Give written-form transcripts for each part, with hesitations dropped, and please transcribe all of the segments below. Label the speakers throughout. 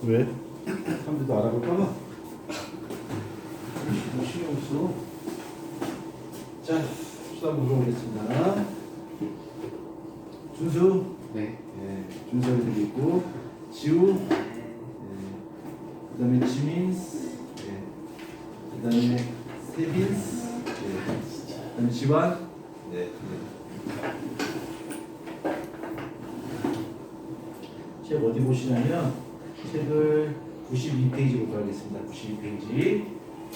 Speaker 1: 왜? 사람들도 알아볼까봐? 신경 써. 자, 수다 물어보겠습니다. 준수.
Speaker 2: 네.
Speaker 1: 네, 준수 여기 있고, 지우. 네. 그 다음에 지민스. 네. 그 다음에 세빈스. 네. 그 다음에 지환. 네. 책 어디 보시냐면, 책을 92페이지부터 하겠습니다. 92페이지.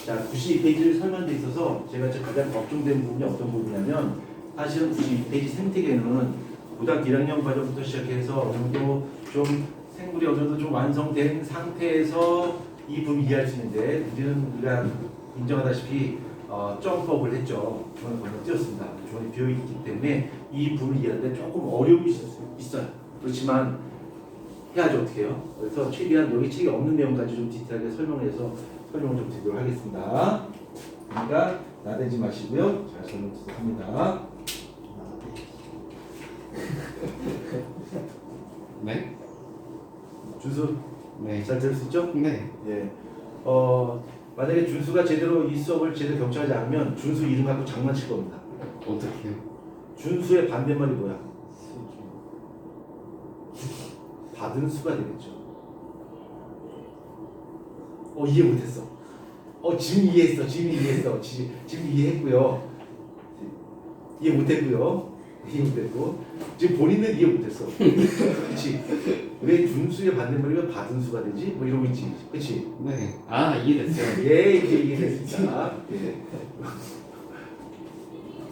Speaker 1: 자, 92페이지를 설명돼 있어서 제가 가장 걱정되는 부분이 어떤 부분이냐면, 사실은 92페이지 생태계는 고등학교 1학년 과정부터 시작해서 어느 정도 좀 생물이 어느 정도 좀 완성된 상태에서 이 부분을 이해할 수 있는데, 우리가 인정하다시피 점프업을 했죠. 저는 건너뛰었습니다. 저는 비어있기 때문에 이 부분을 이해하는데 조금 어려움이 있어요. 그렇지만 해야죠. 어떻게 해요? 그래서 최대한 여기 책에 없는 내용까지 좀 디테일하게 설명해서 설명을 좀 드리도록 하겠습니다. 그러니까 나대지 마시고요. 잘 설명 드리도록 합니다.
Speaker 2: 네?
Speaker 1: 준수,
Speaker 2: 네.
Speaker 1: 잘 들을 수 있죠?
Speaker 2: 네.
Speaker 1: 예. 만약에 준수가 제대로 이 수업을 제대로 경청하지 않으면 준수 이름 갖고 장난칠 겁니다.
Speaker 2: 어떻게요?
Speaker 1: 준수의 반대말이 뭐야? 받은 수가 되겠죠. 이해 못했어. 지금 이해했어. 지금 이해했고요. 이해 못했고요. 지금 본인은 이해 못했어. 그렇지? 왜 준수의 반대말이면 받은 수가 되지? 뭐 이러고 있지. 그렇지?
Speaker 2: 네. 아, 이해됐어요.
Speaker 1: 예, 이제 이해됐습니다. 예.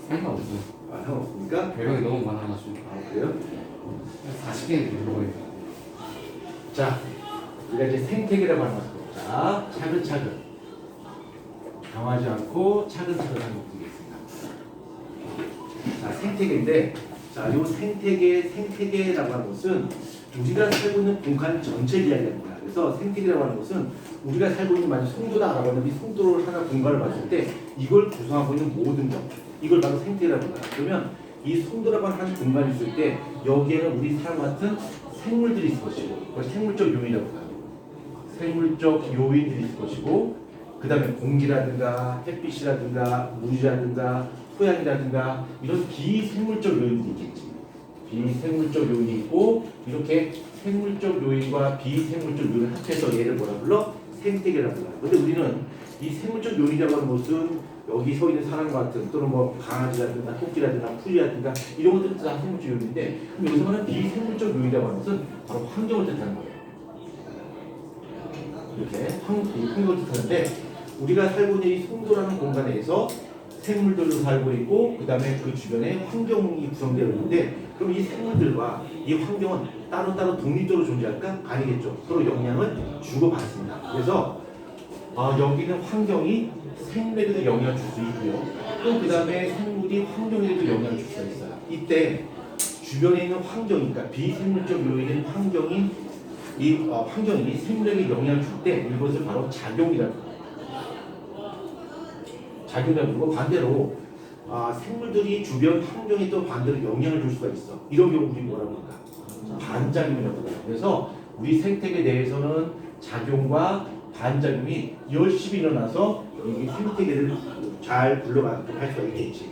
Speaker 2: 상관없어요.
Speaker 1: 상관없습니까?
Speaker 2: 배경이 너무 많아가지고.
Speaker 1: 그래요?
Speaker 2: 40개는 되는 거예요.
Speaker 1: 자, 우리가 이제 생태계라고 하는 것을 자, 차근차근 당하지 않고 차근차근 한번 보겠습니다. 자, 생태계인데, 자, 이 생태계라고 하는 것은 우리가 살고 있는 공간 전체를 이야기하는 거야. 그래서 생태계라고 하는 것은 우리가 살고 있는 만약 송도다라고 하는 이 송도를 하나 공간을 봤을 때 이걸 구성하고 있는 모든 점, 이걸 바로 생태계라고 합니다. 그러면 이 송도라고 하는 공간이 있을 때 여기에는 우리 사람 같은 생물들이 있을 것이고, 그걸 생물적 요인이라고 해요. 생물적 요인들이 있을 것이고, 그 다음에 공기라든가 햇빛이라든가 물이라든가 토양이라든가 이런 비생물적 요인들이 있겠지. 비생물적 요인이 있고, 이렇게 생물적 요인과 비생물적 요인을 합해서 얘를 뭐라 불러? 생태계라고 불러요. 근데 우리는 이 생물적 요인이라고 하는 것은 여기 서 있는 사람 같은, 또는 뭐 강아지라든가 토끼라든가 풀이라든가 이런 것들은 다 생물적 요인인데, 그럼 여기서 말하는 비생물적 요인이라고 하는 것은 바로 환경을 뜻하는 거예요. 이렇게 환경을 뜻하는데, 우리가 살고 있는 이 송도라는 공간에서 생물들도 살고 있고, 그 다음에 그 주변에 환경이 구성되어 있는데, 그럼 이 생물들과 이 환경은 따로따로 독립적으로 존재할까? 아니겠죠. 서로 영향을 주고받습니다. 그래서 여기는 환경이 생물에게도 영향을 줄 수 있고요. 또 그 다음에 생물이 환경에도 영향을 줄 수 있어요. 이때 주변에 있는 환경이니까 비생물적 요인인 환경이 환경이 생물에게 영향을 줄 때 이것을 바로 작용이라고 해요. 작용이라고 부르고, 반대로 생물들이 주변 환경에 또 반대로 영향을 줄 수가 있어. 이런 경우 우리 뭐라고 할까? 반작용이라고 해요. 그래서 우리 생태계 내에서는 작용과 반작용이 열심히 일어나서 이 생태계를 잘 굴러가도록 할 수가 있겠지.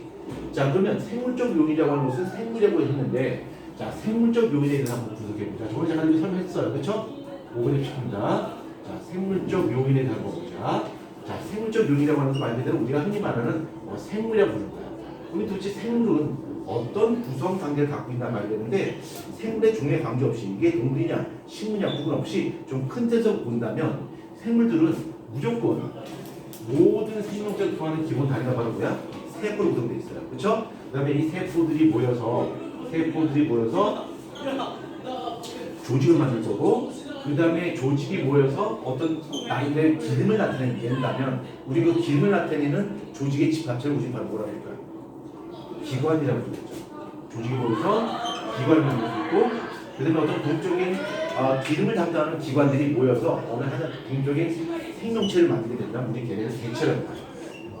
Speaker 1: 자, 그러면 생물적 요인이라고 하는 것은 생물이라고 했는데, 자, 생물적 요인에 대해서 한번 분석해보자. 저번에 제가 설명했어요. 그렇죠? 5번에 시킵니다. 자, 생물적 요인에 대해서 한번 보자. 자, 생물적 요인이라고 하는 것은 말 그대로 우리가 흔히 말하는 생물이라고 부르는 거야. 그럼 도대체 생물은 어떤 구성 단계를 갖고 있나 말이 되는데, 생물의 종류에 관계없이 이게 동물이냐 식물이냐 구분 없이 좀 큰 틀에서 본다면 생물들은 무조건 모든 생명체가 구성하는 기본 단위가 바로 뭐야? 세포로 구성되어 있어요. 그렇죠? 그 다음에 이 세포들이 모여서 조직을 만들 거고, 그 다음에 조직이 모여서 어떤 나름대로 기능을 나타낸다면 우리 그 기능을 나타내는 조직의 집합체를 우리 바로 뭐라고 할까요? 기관이라고 부르죠. 조직이 모여서 기관을 만들 수 있고, 그 다음에 어떤 동적인 기능을 담당하는 기관들이 모여서 어느 하나 동적인 생명체를 만들게 된다면 우리 걔네를 개체라고 해요.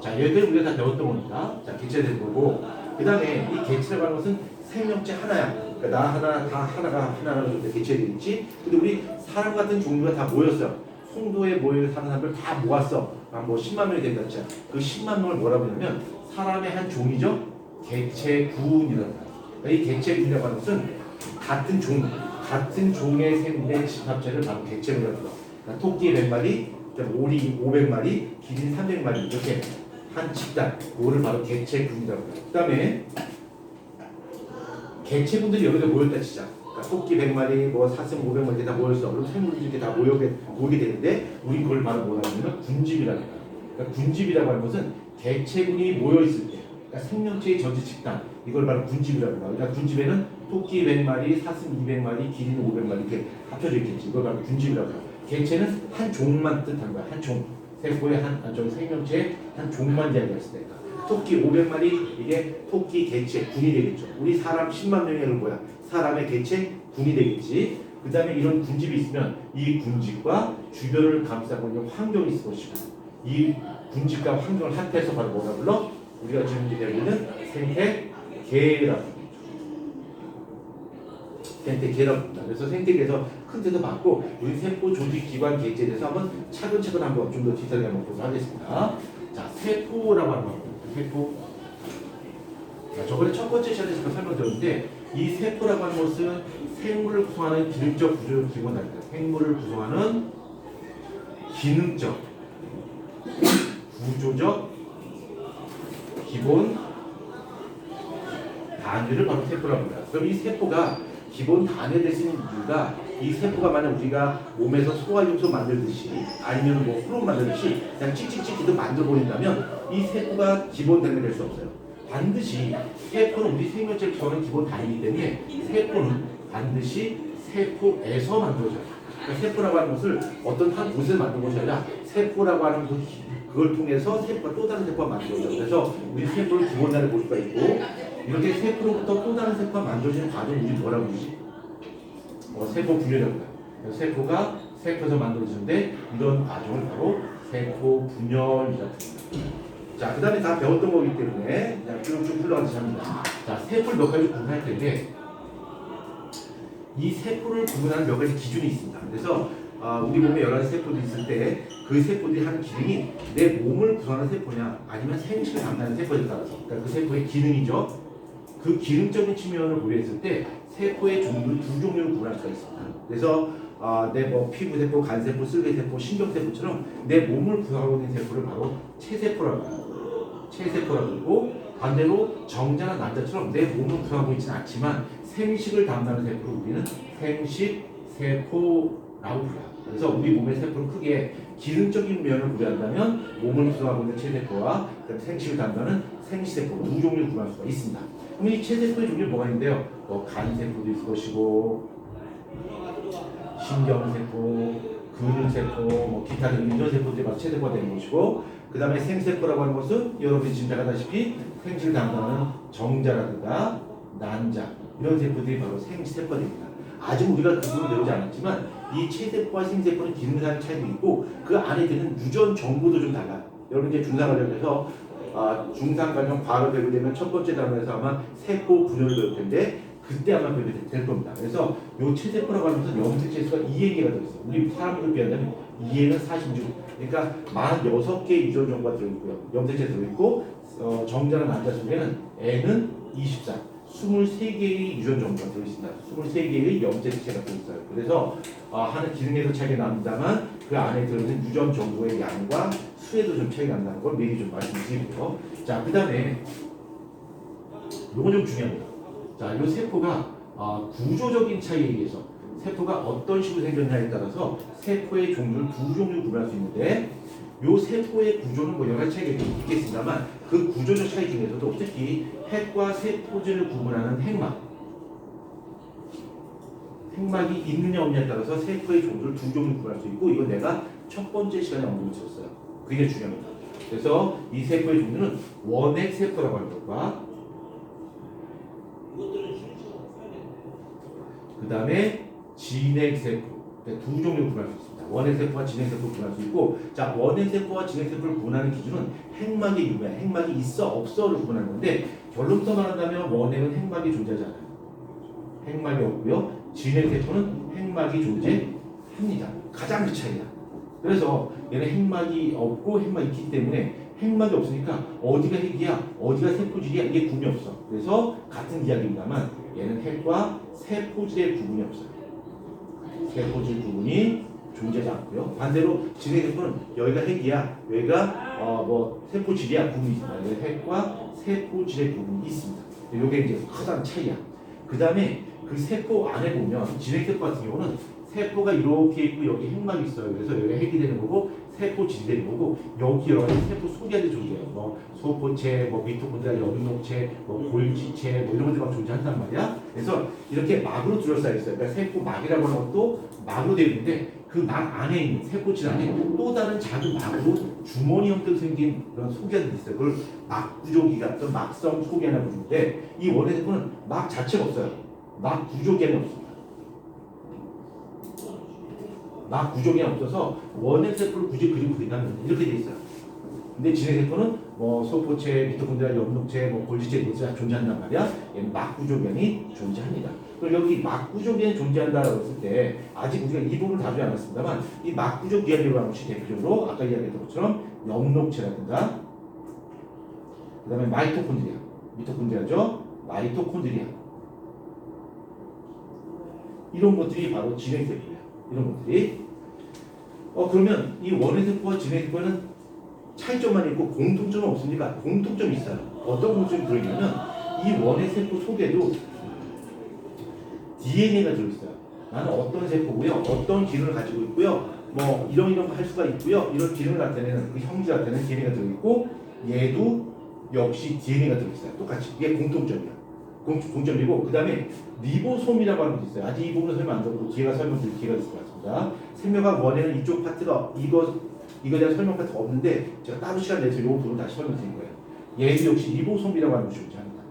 Speaker 1: 자, 얘들 우리가 다 배웠던 겁니다. 자, 개체가 되는 거고, 그 다음에 이 개체라고 하는 것은 생명체 하나야. 그러니까 그러니까 나 하나 다 하나가 좀 개체되어 있지. 근데 우리 사람 같은 종류가 다 모였어. 송도에 모여 사는 사람들 다 모았어. 뭐 10만 명이 된다 했잖아. 그 10만 명을 뭐라고 하냐면 사람의 한 종이죠. 개체군이라고 해요. 그러니까 이 개체군이라고 하는 것은 같은 종의 생물의 집합체를 바로 개체군이라고 해요. 그러니까 토끼 100마리, 오리 500마리, 기린 300마리 이렇게 한 집단, 그거를 바로 개체군이라고 해요. 그 다음에 개체군들이 여기서 모였다 치자. 그러니까 토끼 100마리, 뭐 사슴 500마리 다 모였어. 그럼 생물들이 이렇게 다 모이게 되는데 우리 그걸 바로 뭐라고 하냐면 군집이라고 해요. 그러니까 군집이라고 하는 것은 개체군이 모여 있을 때, 그러니까 생명체의 전체 집단, 이걸 바로 군집이라고 해요. 그러니까 군집에는 토끼 100마리, 사슴 200마리, 기린 500마리 이렇게 합쳐져 있겠지. 이걸 바로 군집이라고 해요. 개체는 한 종만 뜻한 거야. 한 종. 세포의 저 생명체의 한 종만 이야기했을 때. 토끼 500마리 이게 토끼 개체 군이 되겠죠. 우리 사람 10만 명이 뭐야? 사람의 개체 군이 되겠지. 그 다음에 이런 군집이 있으면 이 군집과 주변을 감싸고 있는 환경이 있을 것이고 이 군집과 환경을 합해서 바로 뭐라 불러? 우리가 지금 얘기하고 있는 생태계라고 합니다. 생태계라고 합니다. 그래서 생태계에서 큰 뜻도 받고 우리 세포 조직 기관 개체에 대해서 한번 차근차근 한번 좀 더 디테일하게 한번 보도록 하겠습니다. 자, 세포라고 하는 겁니다. 세포. 자, 저번에 첫 번째 시간에서 설명드렸는데 이 세포라고 하는 것은 생물을 구성하는 기능적 구조를 기본합니다. 생물을 구성하는 기능적, 구조적 기본 단위를 바로 세포라고 합니다. 그럼 이 세포가 기본 단위가 될 수 있는 이유가 이 세포가 만약 우리가 몸에서 소화용소 만들듯이 아니면 뭐 호르몬 만들듯이 그냥 찍찍찍 계속 만들어버린다면 이 세포가 기본 단위가 될 수 없어요. 반드시 세포는 우리 생명체를 구성하는 기본 단위이기 때문에 세포는 반드시 세포에서 만들어져요. 그러니까 세포라고 하는 것을 어떤 한 곳에서 만든 것이 아니라 세포라고 하는 그걸 통해서 세포가 또 다른 세포가 만들어져요. 그래서 우리 세포를 기본 단위를 볼 수가 있고 이렇게 세포로부터 또 다른 세포가 만들어지는 과정을 우리 뭐라고 부르지? 세포 분열이라고 해요. 세포가 세포에서 만들어지는데 이런 과정을 바로 세포 분열이라고 합니다. 자, 그 다음에 다 배웠던 거기 때문에 그냥 쭉쭉 흘러가듯이 합니다. 자, 세포를 몇 가지 구분할 텐데 이 세포를 구분하는 몇 가지 기준이 있습니다. 그래서 우리 몸에 여러 가지 세포들이 있을 때 그 세포들이 하는 기능이 내 몸을 구성하는 세포냐 아니면 생식을 담당하는 세포에 따라서 그러니까 그 세포의 기능이죠. 그 기능적인 측면을 고려했을 때 세포의 종류를 두 종류로 구분할 수가 있습니다. 그래서 내 뭐 피부세포, 간세포, 쓸개세포, 신경세포처럼 내 몸을 구성하고 있는 세포를 바로 체세포라고 해요. 체세포라고 그러고 반대로 정자나 남자처럼 내 몸을 구성하고 있지는 않지만 생식을 담당하는 세포를 우리는 생식세포라고 불러요. 그래서 우리 몸의 세포를 크게 기능적인 면을 고려한다면 몸을 구성하고 있는 체세포와 생식을 담당하는 생식세포 두 종류를 구분할 수가 있습니다. 그럼 이 체세포의 종류는 뭐가 있는데요? 간세포도 있을 것이고 신경세포, 근육세포, 기타 등등 이런 세포들이 바로 체세포가 되는 것이고 그 다음에 생세포라고 하는 것은 여러분이 지금 잘 아다시피 생식을 담당하는 정자라든가 난자 이런 세포들이 바로 생세포가 됩니다. 아직 우리가 그 부분을 배우지 않았지만 이 체세포와 생세포는 기능상 차이도 있고 그 안에 드는 유전 정보도 좀 달라요. 여러분 이제 중상관련해서 중상관련 과학을 배우게 되면 첫 번째 단원에서 아마 세포 분열을 배울 텐데 그때 아마 배우게 될 겁니다. 그래서 이 체세포라고 하는 것은 염색체수가 2에 개가 들어있어요. 우리 사람들 비한다면 2에는 46. 그러니까 46개의 유전 정보가 들어있고요. 염색체 들어있고 정자나 난자 속에는 N은 24. 23개의 유전 정보가 들어있습니다. 23개의 염색체가 들어있어요. 그래서 하는 기능에도 차이가 납니다만 그 안에 들어있는 유전 정보의 양과 수에도 좀 차이가 난다는 걸 미리 좀 말씀드리고요. 자, 그 다음에 이건 좀 중요합니다. 자, 이 세포가 구조적인 차이에 의해서 세포가 어떤 식으로 생겼냐에 따라서 세포의 종류를 두 종류로 구분할 수 있는데 이 세포의 구조는 뭐 여러 가지 차이가 있겠습니다만 그 구조적 차이 중에서도 특히 핵과 세포질을 구분하는 핵막이 있느냐 없느냐에 따라서 세포의 종류를 두 종류로 구분할 수 있고 이건 내가 첫 번째 시간에 언급을 드렸어요. 그게 중요합니다. 그래서 이 세포의 종류는 원핵세포라고 하는 것과 그 다음에 진핵세포 두 종류로 구분할 수 있습니다. 원핵세포와 진핵세포를 구분할 수 있고 자 원핵세포와 진핵세포를 구분하는 기준은 핵막의 유무야. 핵막이 있어 없어를 구분하는 건데 결론부터 말한다면 원핵은 핵막이 존재하지 않아요. 핵막이 없고요. 진핵세포는 핵막이 존재합니다. 가장 큰 차이야. 그래서 얘는 핵막이 없고 핵막이 있기 때문에 핵막이 없으니까 어디가 핵이야, 어디가 세포질이야 이게 구분이 없어. 그래서 같은 이야기입니다만 얘는 핵과 세포질의 구분이 없어요. 세포질 구분이 존재하지 않고요. 반대로 진핵세포는 여기가 핵이야, 여기가 뭐 세포질이야 구분이 있습니다. 핵과 세포질의 구분이 있습니다. 이게 이제 가장 차이야. 그 다음에 그 세포 안에 보면 진핵세포 같은 경우는 세포가 이렇게 있고 여기 핵막이 있어요. 그래서 여기가 핵이 되는 거고 세포질이 되는 거고 여기 여러 가지 세포 속에도 존재해요. 뭐 소포체, 뭐 미토콘드리아 연록체, 뭐 골지체 뭐 이런 것들이 막 존재한단 말이야. 그래서 이렇게 막으로 둘러싸여 있어요. 그러니까 세포막이라고 하는 것도 막으로 되어 있는데 그 막 안에 있는 세포질 안에 또 다른 작은 막으로 주머니 형태로 생긴 그런 소개들이 있어요. 그걸 막구조기 같은 막성 소개하나 부르는데 이 원의 세포는 막 자체가 없어요. 막 구조기는 없습니다. 막 구조기는 없어서 원의 세포를 굳이 그리고 그린다면 이렇게 돼 있어요. 근데 진핵세포는 뭐 소포체, 미토콘드리아 연록체, 뭐 골지체 이런 게 존재한단 말이야. 얘는 막 구조견이 존재합니다. 그럼 여기 막 구조견이 존재한다라고 했을 때 아직 우리가 이 부분을 다루지 않았습니다만 이 막 구조견이라고 하는 것이 대표적으로 아까 이야기했던 것처럼 연록체라든가 그다음에 미토콘드리아죠. 마이토콘드리아 이런 것들이 바로 진핵세포예요. 이런 것들이 그러면 이 원핵세포와 진핵세포는 차이점만 있고 공통점은 없으니까 공통점이 있어요. 어떤 공통점이 들어있냐면 이 원핵세포 속에도 DNA가 들어있어요. 나는 어떤 세포고요, 어떤 기능을 가지고 있고요, 뭐 이런 거 할 수가 있고요, 이런 기능을 나타내는 그 형질 나타내는 DNA가 들어있고 얘도 역시 DNA가 들어있어요. 똑같이 이게 공통점이야. 공통점이고 그 다음에 리보솜이라고 하는 것도 있어요. 아직 이 부분은 설명 안 드리고 뒤에가 설명드릴 기회가 있을 것 같습니다. 생명학 원에는 이쪽 파트가 이거에 대한 설명 파트가 없는데 제가 따로 시간 내서 이 부분을 다시 설명드릴 거예요. 얘도 역시 리보솜이라고 하는 것이 존재합니다.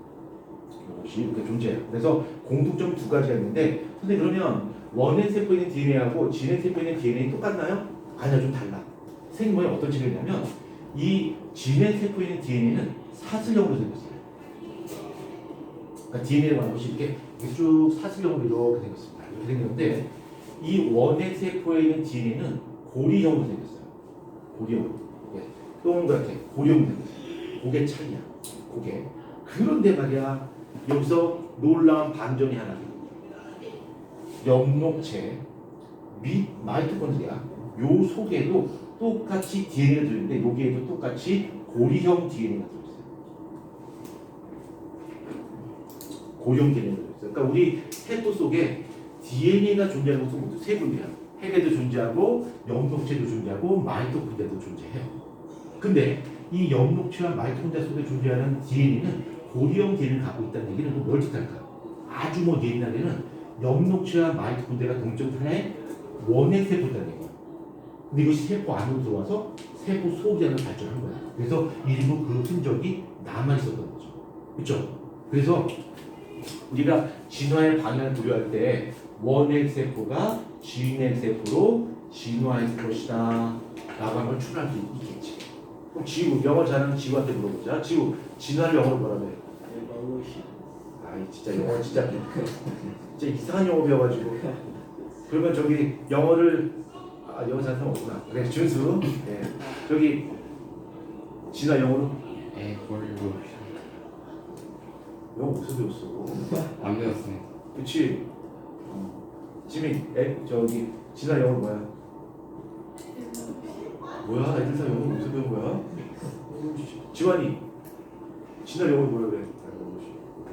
Speaker 1: 이것이 이렇게 존재해요. 그래서 공통점 두 가지가 있는데 선생님 그러면 원핵 세포에 있는 DNA하고 진핵 세포에 있는 DNA 똑같나요? 아니요, 좀 달라. 선생님 뭐에 어떤 차이냐면 이 진핵 세포에 있는 DNA는 사슬형으로 생겼어요. 그러니까 DNA라고 하는 것이 이렇게 쭉 사슬형으로 이렇게 생겼습니다. 이렇게 생겼는데 이 원핵 세포에 있는 DNA는 고리형으로 생겼어요. 고리형으로. 예. 동그랗게 고리형으로 생겼어요. 그게 차이야. 그게. 그런데 말이야 여기서 놀라운 반전이 하나 있어요. 엽록체 및 마이토콘드리아 요 속에도 똑같이 DNA가 들어있는데 여기에도 똑같이 고리형 DNA가 들어있어요. 고리형 DNA가 들어있어요. 그러니까 우리 세포 속에 DNA가 존재하는 것은 모두 세 군데야. 핵에도 존재하고 엽록체도 존재하고 마이토콘드리아도 존재해요. 근데 이 엽록체와 마이토콘드리아 속에 존재하는 DNA는 고리형 DNA를 갖고 있다는 얘기는 뭘 뜻할까? 아주 뭐 옛날에는 엽록체와 마이토콘드리아가 동적 하나의 원핵 세포다는 얘기야. 근데 이것이 세포 안으로 들어와서 세포 속이라는 발전한 거야. 그래서 일부 그 흔적이 남아 있었던 거죠. 그렇죠? 그래서 우리가 진화의 방향을 부여할 때 원핵 세포가 진핵 세포로 진화했을 것이다 라고 하는 걸 추론할 수 있겠지. 그럼 지우, 영어 잘하는 지우한테 물어보자. 지우, 진화를 영어로 뭐라고 해? 아이 진짜 영어 진짜 이상한 영어 배워가지고. 그러면 저기 영어를 영어 잘하는 사람 없구나. 그래 준수. 예. 저기 진화 영어로
Speaker 2: 에볼루션.
Speaker 1: 영어 무슨 배웠어?
Speaker 2: 안 배웠습니다.
Speaker 1: 그렇지. 지민, 저기 진화 영어로 뭐야? 뭐야? 애들 다 영어 무슨 배운 거야? 지환이 진화 영어로 뭐라 그래?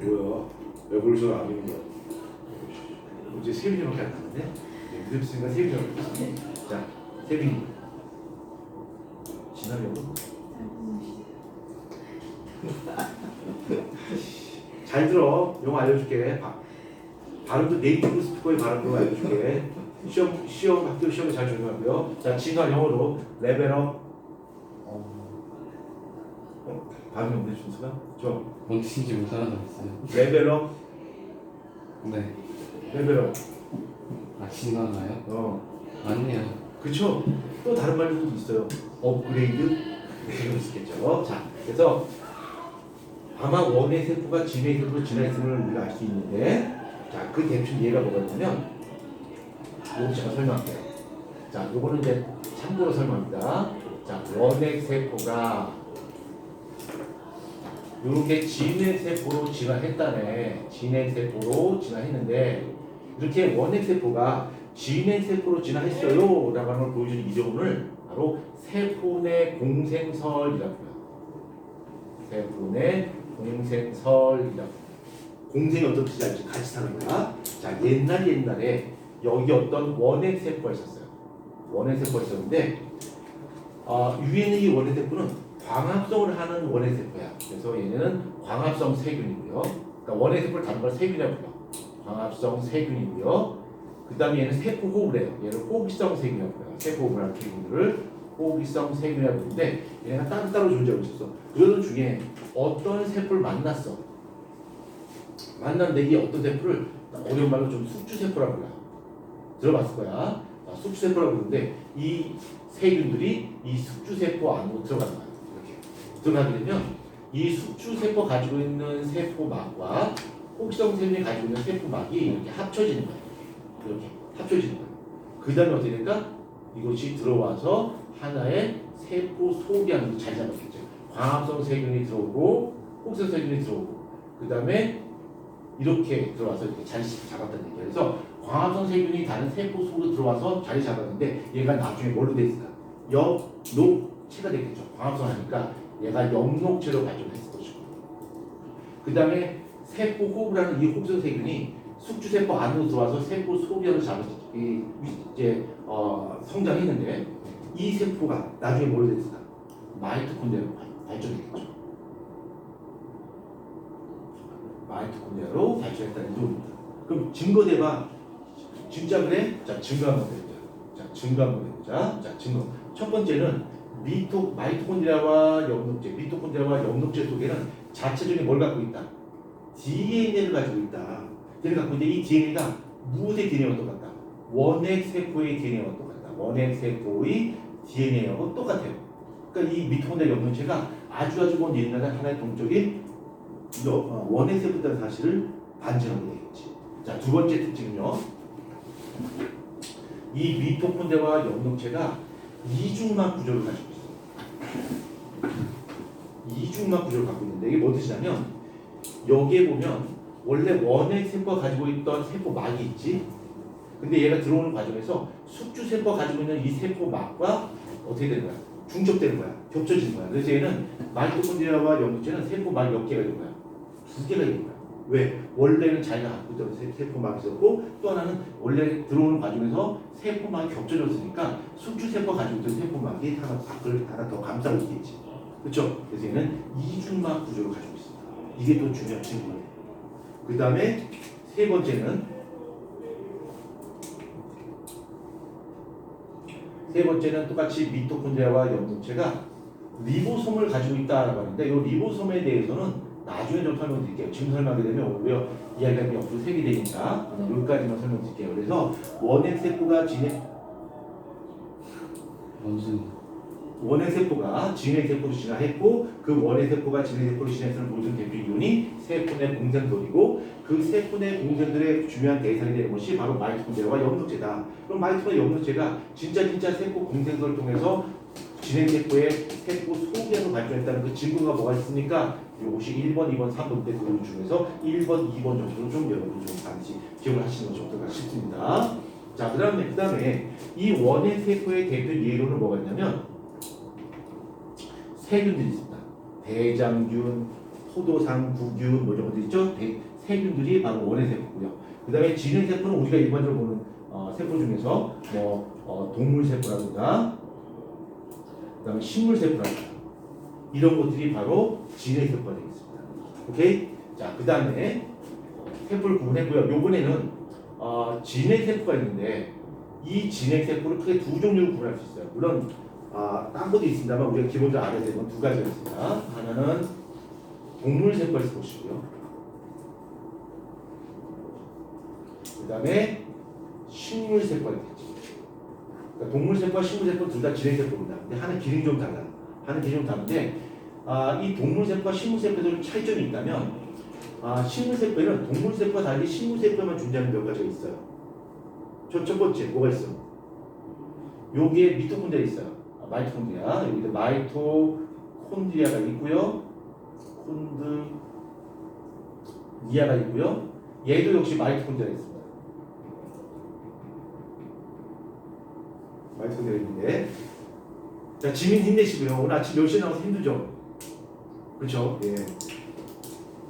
Speaker 1: 뭐야? 에볼루션 안 배운 거야? 이제 세빈이밖에 안 나는데? 무슨 순간 세빈이라고 했어. 자, 세빈이 진화 영어 잘 들어. 영어 알려줄게. 발음도 네이티브 스피커의 발음으로 알려줄게. 시험 학교 시험에 잘 적용하고요. 자, 진화 영어로 레벨업. 발음이 없네 준수가.
Speaker 2: 멈추지 못하겠어요.
Speaker 1: 레벨업.
Speaker 2: 네.
Speaker 1: 레벨업.
Speaker 2: 아 진화가요? 맞네요.
Speaker 1: 그쵸? 또 다른 말도 있어요. 업그레이드. 이런 거 있겠죠. 자, 그래서 아마 원의 세포가 진의 세포로 진화했음을 우리가 알 수 있는데 자, 그 대충 예가 뭐가 있냐면 요거 제가 설명할게요. 자, 요거는 이제 참고로 설명합니다. 자, 원핵 세포가 이렇게 진핵 세포로 진화했다네. 진핵 세포로 진화했는데 이렇게 원핵 세포가 진핵 세포로 진화했어요 라고 하는 걸 보여주는 이 부분을 바로 세포 내 공생설이라고요. 세포 내 공생설이라고. 공생이 어떤 뜻인지 알지? 같이 사는 거야. 자, 옛날에 여기 어떤 원핵 세포가 있었어요. 원핵 세포가 있었는데 유엔의 이 원핵 세포는 광합성을 하는 원핵 세포야. 그래서 얘는 광합성 세균이고요. 그러니까 원핵 세포를 다른 걸 세균이라고 불러. 광합성 세균이고요. 그 다음에 얘는 세포 호흡을 해요. 얘를 호기성 세균이라고 불러요. 세포 호흡을 하는 세균들을 호기성 세균이라고 부르는데 얘네가 따로따로 존재하고 있었어. 그러던 중에 어떤 세포를 만났어. 만났는데 이 어떤 세포를 어려운 말로 좀 숙주세포라고 불러요. 들어봤을 거야. 숙주세포라고 부르는데 이 세균들이 이 숙주세포 안으로 들어가는 거야. 이렇게 들어가게 되면 이 숙주세포 가지고 있는 세포막과 호기성 세균이 가지고 있는 세포막이 이렇게 합쳐지는 거야. 이렇게 합쳐지는 거야. 그 다음에 어떻게 될까? 이것이 들어와서 하나의 세포 속이 안으로 자리 잡았겠죠. 광합성 세균이 들어오고 호기성 세균이 들어오고 그 다음에 이렇게 들어와서 이렇게 자리 잡았다는 얘기예요. 그래서 광합성 세균이 다른 세포 속으로 들어와서 자리 잡았는데 얘가 나중에 뭘로 돼 있을까? 역녹체가 되겠죠. 광합성 하니까 얘가 역녹체로 발전했을 것이고 그 다음에 세포 호흡을 하는 이 호기성 세균이 숙주세포 안으로 들어와서 세포 소변을 잡아서 이제 성장했는데 이 세포가 나중에 뭘로 됐을까? 마이토콘드리아로 발전했겠죠. 마이토콘드리아로 발전했다는 이유입니다. 그럼 증거 대봐. 진짜 그래? 자, 증거 한번 해보자. 자, 증거 한번 해보자. 자, 증거. 첫 번째는 마이토콘드리아와 엽록체, 미토콘드리아와 엽록체 속에는 자체적인 뭘 갖고 있다? DNA를 가지고 있다. 얘를 갖고 있는데 이 DNA가 무엇의 DNA와 똑같다? 원핵 세포의 DNA와 똑같다. 원핵 세포의 DNA하고 똑같아요. 그러니까 이 미토콘드리아 엽록체가 아주 먼 옛날에 하나의 동적인 원핵 세포라는 사실을 반증하게 되겠지. 자, 두 번째 특징은요. 이 미토콘드리아와 엽록체가 이중막 구조를 가지고 있어. 이중막 구조를 갖고 있는데 이게 뭐 뜻이냐면 여기에 보면 원래 원핵 세포가 가지고 있던 세포막이 있지. 근데 얘가 들어오는 과정에서 숙주세포가 가지고 있는 이 세포막과 어떻게 되는 거야? 중첩되는 거야. 겹쳐지는 거야. 그래서 얘는 마이토콘드리아와 엽록체는 세포막 몇 개가 있는 거야? 두 개가 있는 거야. 왜? 원래는 자기가 갖고 있던 세포막이 있었고 또 하나는 원래 들어오는 과정에서 세포막이 겹쳐졌으니까 숙주세포가 가지고 있던 세포막이 하나 더 감싸고 있겠지. 그렇죠? 그래서 얘는 이중막 구조를 가지고 있습니다. 이게 또 중요한 친구예요. 그 다음에 세 번째는 똑같이 미토콘드리아와 엽록체가 리보솜을 가지고 있다라고 하는데 이 리보솜에 대해서는 나중에 좀 설명드릴게요. 지금 설명하게 되면 오히려 이야기가 옆으로 색이 되니까 여기까지만 설명드릴게요. 그래서 원핵 세포가 원핵 세포가 진핵 세포로 진화했고 그 원핵 세포가 진핵 세포로 진화했을 모든 대표 이온이 세포 내 공생들이고 그 세포 내 공생들의 중요한 대상이 되는 것이 바로 마이토콘드리아와 엽록체다. 그럼 마이토콘드리아 엽록체가 진짜 세포 공생들을 통해서 진핵 세포의 세포 소기로 발전했다는 그 증거가 뭐가 있습니까? 이것이 1번, 2번, 3번 때 그 중에서 1번, 2번 정도로 좀 여러분이 좀 반드시 기억을 하시는 것이 어떨까 싶습니다. 자, 그다음에 이 원핵 세포의 대표 예로는 뭐가 있냐면 세균들이 있습니다. 대장균, 포도상, 구균 뭐 이런 것들 있죠? 세균들이 바로 원핵 세포고요. 그다음에 진핵 세포는 우리가 일반적으로 보는 세포 중에서 동물 세포라든가 그다음에 식물 세포라든가 이런 것들이 바로 진핵 세포가 되겠습니다. 오케이? 자, 그 다음에 세포를 구분했고요. 요번에는 진핵 세포가 있는데 이 진핵 세포를 크게 두 종류로 구분할 수 있어요. 물론 딴 것도 있습니다만 우리가 기본적으로 알아야 되는 건 두 가지가 있습니다. 하나는 동물 세포가 있을 것이고요. 그 다음에 식물 세포가 있겠죠. 그러니까 동물 세포와 식물 세포 둘 다 진핵 세포입니다. 근데 하나 기능이 좀 달라요. 하는 기준이 다른데 이 동물 세포와 식물 세포에 좀 차이점이 있다면 식물세포에는 동물세포와 달리 식물세포에만 존재하는 몇 가지가 있어요. 첫 번째 뭐가 있어? 여기에 미토콘드리아 있어요. 마이토콘드리아. 여기도 마이토콘드리아가 있고요. 콘드리아가 있고요. 얘도 역시 마이토콘드리아가 있습니다. 마이토콘드리아 있는데, 자, 지민 힘내시고요. 오늘 아침 10시에 나와서 힘들죠? 그렇죠? 예.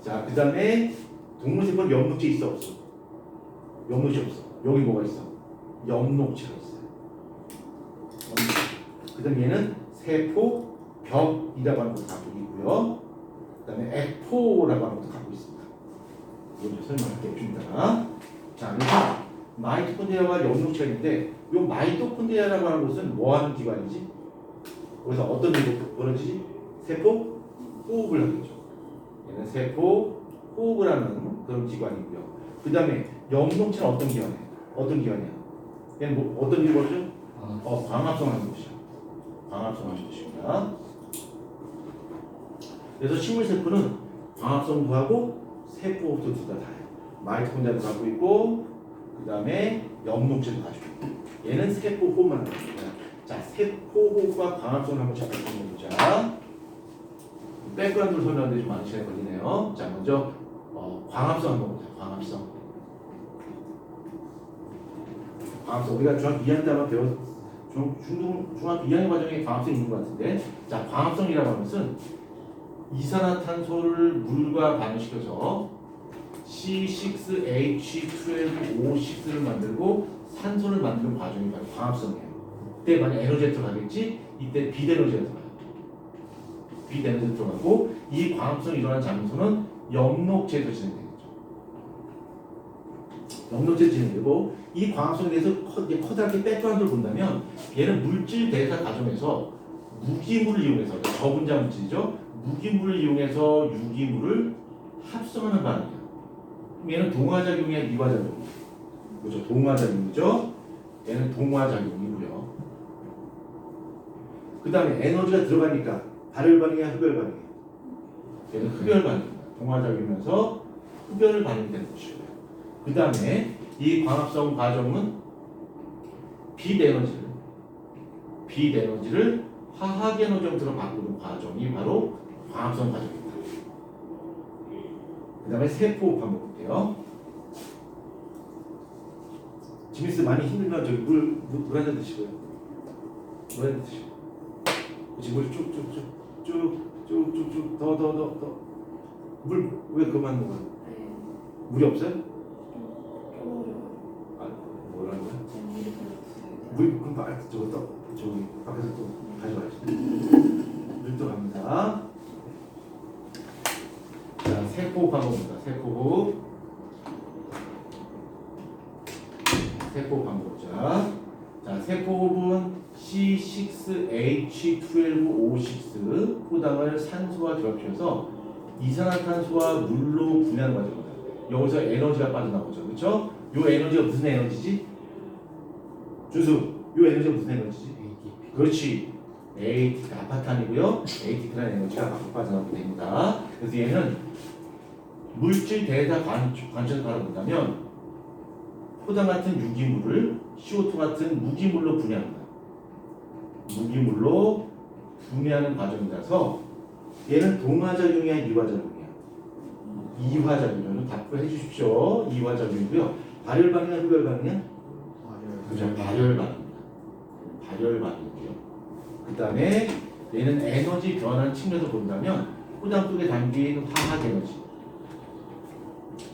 Speaker 1: 자, 그 다음에 동물세포는 엽록체 있어 없어? 엽록체 없어. 여기 뭐가 있어? 엽록체가 있어요. 그 다음에 얘는 세포벽이라고 하는 것도 갖고 있고요. 그 다음에 에포라고 하는 것도 갖고 있습니다. 이건 좀 설명할게요. 좀 이따가. 자, 그래서 마이토콘드리아와 엽록체가 있는데 이 마이토콘드리아라고 하는 것은 뭐 하는 기관이지? 그래서 어떤 일이 벌어지지? 세포 호흡을 하겠죠. 얘는 세포 호흡을 하는 그런 기관이고요. 그 다음에 엽록체는 어떤 기관이야? 어떤 기관이야? 얘는 뭐 어떤 일이 벌어져? 광합성하는 곳이야. 광합성하는 곳입니다. 그래서 식물세포는 광합성도 하고 세포호흡도 둘 다 해요. 마이토콘드리아도 갖고 있고 그 다음에 엽록체도 가지고 있고 얘는 세포호흡만 하는 겁니다. 자, 세포호흡과 광합성을 한번 잠깐 설명해보자. 백그라운드를 설명하는데 좀 많은 시간이 걸리네요. 자, 먼저 광합성 한번 보자. 광합성 우리가 중학교 2학년 때 한번 중학교 2학년 과정에 광합성이 있는 것 같은데, 자, 광합성이라고 하는 것은 이산화탄소를 물과 반응시켜서 C6H12O6를 만들고 산소를 만드는 과정이 바로 광합성이에요. 이때 만약 에너지가 들어가겠지? 이때 비에너지가 들어가요. 비에너지가 들어가고 이 광합성이 일어난 장소는 엽록체에서 진행되겠죠. 엽록체에서 진행되고 이 광합성에 대해서 커다랗게 백그라운드를 본다면 얘는 물질 대사 과정에서 무기물을 이용해서 저분자 물질이죠. 무기물을 이용해서 유기물을 합성하는 반응이야. 그럼 얘는 동화작용이야, 이화작용? 그렇죠. 동화작용이죠. 얘는 동화작용이고요. 그 다음에 에너지가 들어가니까 발열 반응이야, 흡열 반응이야? 얘는 흡열 반응입니다. 동화작용이면서 흡열 반응이 되는 것이고요. 그 다음에 이 광합성 과정은 빛에너지를 화학에너지 형태로 바꾸는 과정이 바로 광합성 과정입니다. 그 다음에 세포호흡 한번 볼게요. 지미스 많이 힘들면 저기 물 한 잔 드시고요. 물 한 잔 드시고. 그렇지, 물 쭉쭉쭉쭉쭉쭉쭉 더. 물 왜 그만 먹어요? 물이 없어요? 뭐라는 거야? 물 그럼 저기 밖에서 또 가져가야지. 물도 갑니다. 자, 세포호흡 한번 봅니다. 세포호흡 한번 보자. 자, 세포호흡은 C6H12O6 포당을 산소와 결합시켜서 이산화탄소와 물로 분해하는 과정입니다. 여기서 에너지가 빠져나오죠. 그렇죠? 요 에너지가 무슨 에너지지? 준수, 요 에너지가 무슨 에너지지? 그렇지. ATP, 아파탄이고요. ATP라는 에너지가 밖으로 빠져나오게 됩니다. 그래서 얘는 물질 대사 관점에서 바라본다면 포당 같은 유기물을 CO2 같은 무기물로 분해합니다. 무기물로 분해하는 과정이라서 얘는 동화작용이야, 이화작용이야? 이화작용이요. 답변해 주십시오. 이화작용이고요. 발열 반응이야, 흡열 반응이야? 그죠? 발열 반응입니다. 발열 반응이고요. 그 다음에 얘는 에너지 변화를 측면에서 본다면 포당 속에 담긴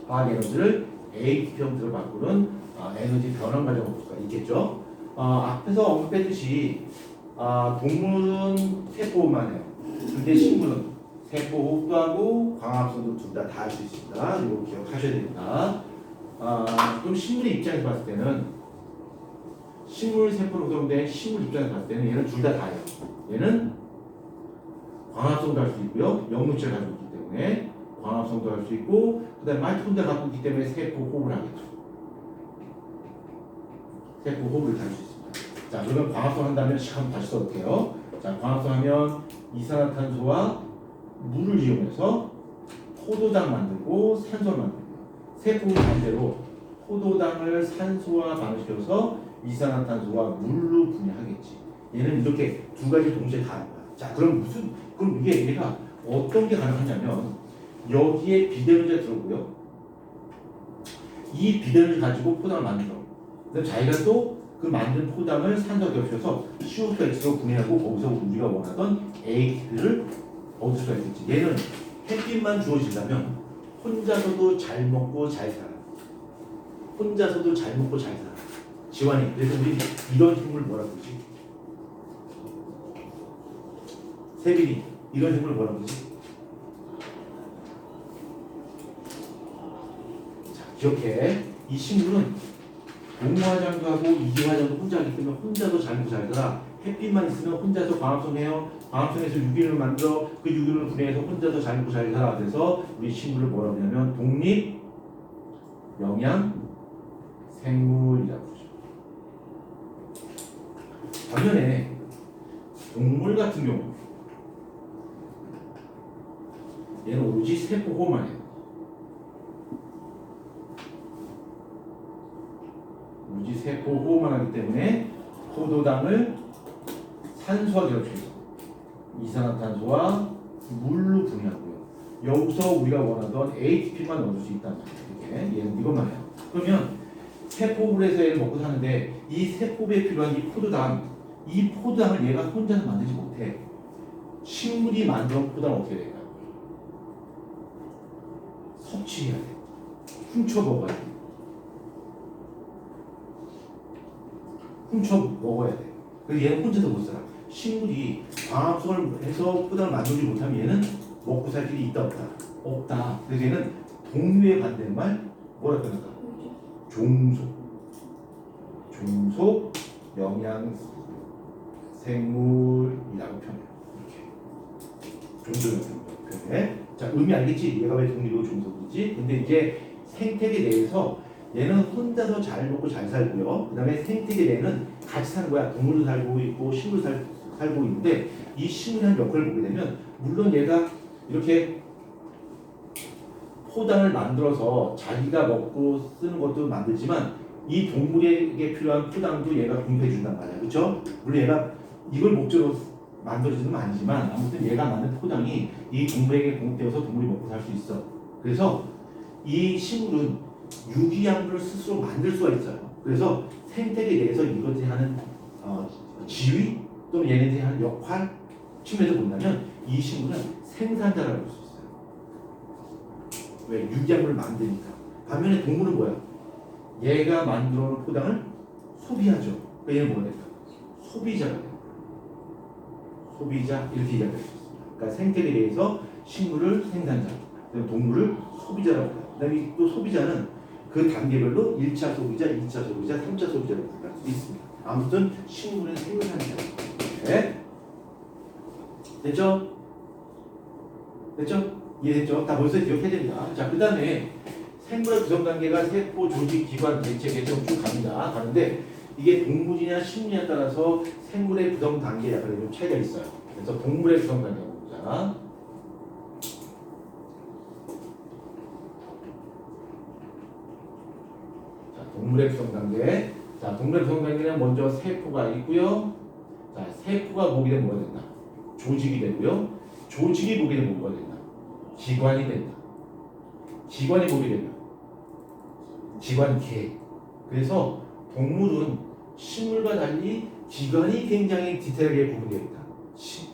Speaker 1: 화학 에너지를 ATP 형태로 바꾸는 에너지 변환 과정을 볼 수가 있겠죠. 앞에서 언급했듯이 동물은 세포호흡만 해요. 근데 식물은 세포호흡도 하고 광합성도 둘 다 할 수 있습니다. 이거 기억하셔야 됩니다. 그럼 식물의 입장에서 봤을 때는 식물 세포로 구성된 식물 입장에서 봤을 때는 얘는 둘 다 해요. 얘는 광합성도 할 수 있고요. 엽록체를 가지고 있기 때문에 광합성도 할 수 있고, 그 다음에 마이토콘드리아를 갖고 있기 때문에 세포호흡을 하겠죠. 세포호흡을 할 수 있습니다. 자, 그러면 광합성 한다면 한번 다시 써볼게요. 자, 광합성 하면 이산화탄소와 물을 이용해서 포도당 만들고 만들고 산소를 만들고 세포는 반대로 포도당을 산소와 반응시켜서 이산화탄소와 물로 분해하겠지. 얘는 이렇게 두 가지 동시에 다 하는 거야. 자, 그럼 이게 얘가 어떤 게 가능하냐면 여기에 비대면제 들어오고요. 이 비대면제 가지고 포당을 만들어. 그럼 자기가 또 그 만든 포당을 산소와 겹쳐서 CO2X로 분해하고 거기서 우리가 원하던 ATP를 얻을 수가 있겠지. 얘는 햇빛만 주어진다면 혼자서도 잘 먹고 잘 살아. 혼자서도 잘 먹고 잘 살아. 지환이. 그래서 우리 이런 생물 뭐라고 그러지? 세빈이. 이런 생물 뭐라고 그러지? 자, 기억해. 이 식물은 동화장가고 이화장도 혼자 하기 때문에 혼자도 잘 먹고 잘 살아. 햇빛만 있으면 혼자서 광합성해요. 광합성해서 유기를 만들어 그 유기를 분해해서 혼자서 잘 먹고 잘 살아. 그래서 우리 식물을 뭐라고 하냐면 독립 영양 생물이라고 그러죠. 반면에 동물 같은 경우 얘는 오로지 세포 호흡만 해요. 오로지 세포 호흡만 하기 때문에 포도당을 산소와 겹쳐서 이산화탄소와 물로 분해하고요. 여기서 우리가 원하던 ATP만 넣을 수 있다는 거예요. 이렇게 얘는 이것만 해요. 그러면 세포물에서 얘를 먹고 사는데 이 세포에 필요한 이 포도당을 얘가 혼자서 만들지 못해. 식물이 만든 포도당을 어떻게 될까? 섭취해야 돼. 훔쳐 먹어야 돼. 훔쳐 먹어야 돼. 그래서 얘는 혼자서 못 살아. 식물이 광합성을 해서 포도당을 만들지 못하면 얘는 먹고 살 길이 있다 없다? 없다. 그래서 얘는 동류의 반대말 뭐라 그럴까? 종속 영양 생물이라고 표현해요. 이렇게 종속 영양 표현해. 자, 의미 알겠지? 얘가 왜 독립이고 종속이지? 근데 이제 생태계 내에서 얘는 혼자서 잘 먹고 잘 살고요. 그 다음에 생태계 내에는 같이 사는 거야. 동물도 살고 있고 식물도 살고 있는데 이 식물이 한 역할을 보게 되면 물론 얘가 이렇게 포당을 만들어서 자기가 먹고 쓰는 것도 만들지만 이 동물에게 필요한 포당도 얘가 공급해 준단 말이야. 그렇죠? 물론 얘가 이걸 목적으로 만들어지는 건 아니지만 아무튼 얘가 만든 포당이 이 동물에게 공급되어서 동물이 먹고 살 수 있어. 그래서 이 식물은 유기양분을 스스로 만들 수가 있어요. 그래서 생태계 내에서 이것들이 하는 지위 또는 얘네들이 하는 역할 측면에서 본다면 이 식물은 생산자라고 볼 수 있어요. 왜? 유기양분을 만드니까. 반면에 동물은 뭐야? 얘가 만들어 놓은 포당을 소비하죠. 그러니까 얘는 뭐가 될까? 소비자가 돼요. 소비자 이렇게 이야기할 수 있습니다. 그러니까 생태계 내에서 식물을 생산자, 동물을 소비자라고 해요. 그다음에 또 소비자는 그 단계별로 1차 소비자, 2차 소비자, 3차 소비자로 구분할 수 있습니다. 아무튼 식물은 생산자. 네? 됐죠? 됐죠? 이해됐죠? 다 벌써 기억해야 됩니다. 자, 그 다음에 생물의 구성단계가 세포, 조직, 기관, 개체, 개체로 쭉 갑니다. 가는데 이게 동물이냐 식물이냐에 따라서 생물의 구성단계에 약간 좀 차이가 있어요. 그래서 동물의 구성단계를 보자. 자, 동물의 구성단계. 자, 동물의 구성단계는 먼저 세포가 있고요. 자, 세포가 보게 되면 뭐가 된다? 조직이 되고요. 조직이 보게 되면 뭐가 된다? 기관이 된다. 기관이 보게 되면 기관계. 그래서 동물은 식물과 달리 기관이 굉장히 디테일하게 구분되어 있다.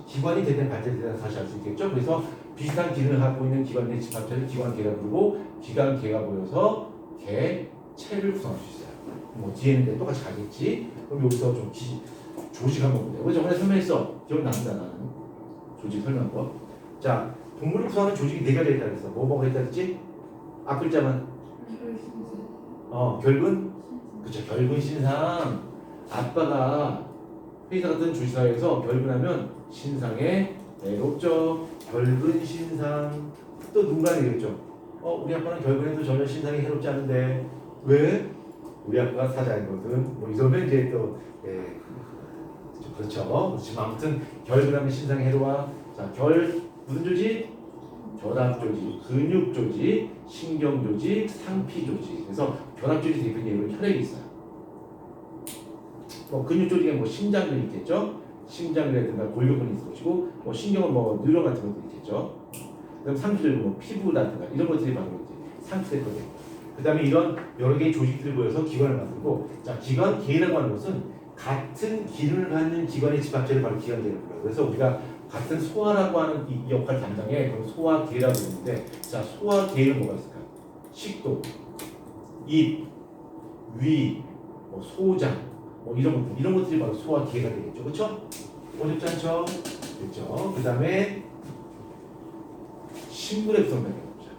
Speaker 1: 기관이 대단히 발달되다는 사실 알 수 있겠죠. 그래서 비슷한 기능을 갖고 있는 기관의 집합체를 기관계라 부르고 기관계가 모여서 개체를 구성할 수 있어요. 뭐 뒤에는 똑같이 가겠지. 그럼 여기서 좀 조직 한번 보자. 왜 저번에 설명했어? 기억납니다 나는. 조직 설명법. 자, 동물을 구성하는 조직이 네 가지가 있다고 했어. 뭐가 있다고 했지? 앞글자만. 결근. 그쵸, 결근 신상. 아빠가 회사 같은 조직사회에서 결근하면 신상에 외롭죠. 결근 신상. 또 누가 얘기했죠? 우리 아빠는 결근해도 전혀 신상이 해롭지 않은데 왜? 우리 아빠가 사장이거든. 뭐 이러면 이제 또 그렇죠. 지금 아무튼 결근하면 신상이 해로워. 자, 무슨 조직? 결합 조직, 근육 조직, 신경 조직, 상피 조직. 그래서 결합 조직 대표적인 예로 혈액이 있어요. 뭐 근육 조직에 뭐 심장근이 있겠죠. 심장이라든가 골격근이 있을 것이고, 뭐 신경은 뭐 뉴런 같은 것도 있겠죠. 그다음 상피조직은 뭐 피부라든가 이런 것들이 바로 이제 상피될 거예요. 그다음에 이런 여러 개의 조직들이 모여서 기관을 만들고, 자 기관 계라고 하는 것은 같은 기능을 갖는 기관의 집합체를 바로 기관계라고 해요. 그래서 우리가 같은 소화라고 하는 이 역할 담당에 그럼 소화계라고 부르는데, 자 소화계는 뭐가 있을까? 식도, 입, 위, 뭐 소장, 뭐 이런 것들이 바로 소화계가 되겠죠. 그렇죠? 어렵지 않죠? 그렇죠. 그다음에 식물의 구성을 해보자.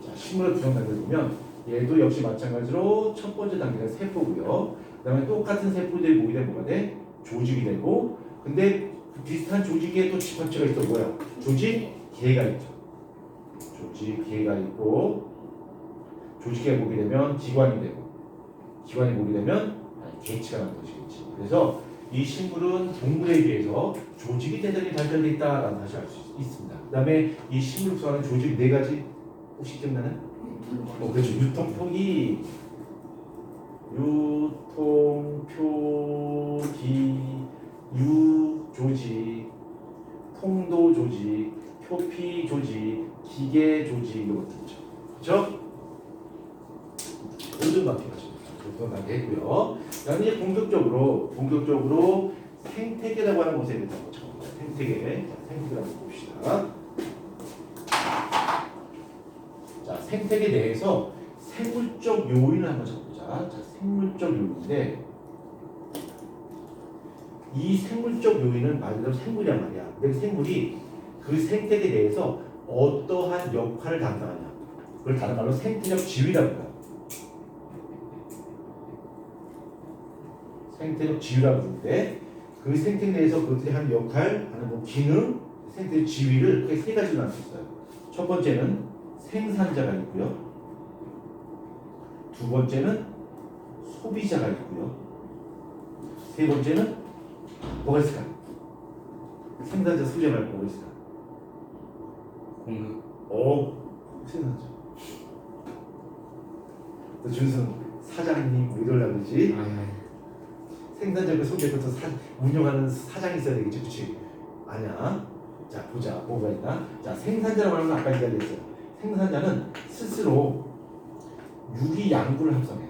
Speaker 1: 자, 식물의 구성을 보면 얘도 역시 마찬가지로 첫 번째 단계가 세포고요. 그다음에 똑같은 세포들이 모이게 뭐가 돼? 조직이 되고, 근데 그 비슷한 조직에 또 집합체가 있어. 뭐야? 조직계가 있죠. 조직계가 있고, 조직계가 모이게 되면 기관이 되고, 기관이 모이게 되면 개체가 만들어지겠지. 그래서 이 식물은 동물에 비해서 조직이 대단히 발달되어 있다라는 사실을 알 수 있습니다. 그 다음에 이 식물 구성하는 조직 네 가지 혹시 기억나나요? 그렇죠. 유통, 표기, 유조직, 통도 조직, 표피 조직, 기계 조직 이런 것들이죠. 그렇죠? 모든 마피아죠. 그런 단계 했고요. 그다음에 이제 본격적으로 생태계라고 하는 것에 대해서 한번 쳐볼까요? 생태계를 한번 봅시다. 자, 생태계 내에서 생물적 요인을 한번 쳐보자. 자, 생물적 요인인데, 이 생물적 요인은 말 그대로 생물이란 말이야. 근데 그 생물이 그 생태계 내에서 어떠한 역할을 담당하냐. 그걸 다른 말로 생태적 지위라고 해요. 생태적 지위라고 부르는데, 그 생태 내에서 그것들이 하는 역할, 하는 뭐 기능, 생태적 지위를 크게 세 가지로 나눌 수 있어요. 첫 번째는 생산자가 있고요. 두 번째는 소비자가 있고요. 세 번째는 뭐가 있을까? 생산자, 소비자 말고 뭐가 있을까?
Speaker 2: 공급.
Speaker 1: 생산자. 또 준승 사장님 뭐 이러려고 그러지? 생산자고 소비자고 또 운영하는 사장이 있어야 되겠지, 그렇지? 아니야. 자 보자, 뭐가 있나? 자 생산자라고 하는 건 아까 이야기했어요. 생산자는 스스로 유기양분을 합성해요.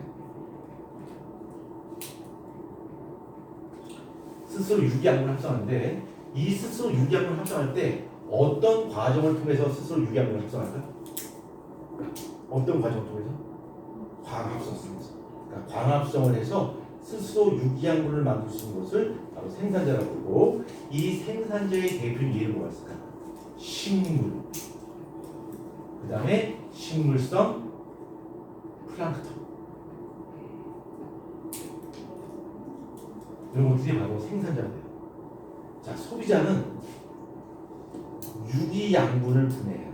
Speaker 1: 스스로 유기양분을 합성하는데, 이 스스로 유기양분을 합성할 때 어떤 과정을 통해서 스스로 유기양분을 합성할까? 어떤 과정을 통해서? 광합성. 그러니까 광합성을 해서 스스로 유기양분을 만들 수 있는 것을 바로 생산자라고 부르고, 이 생산자의 대표적인 예를 뭐가 있을까? 식물, 그 다음에 식물성 플랑크톤, 이런 것들이 바로 생산자가 돼요. 자, 소비자는 유기양분을 분해해요.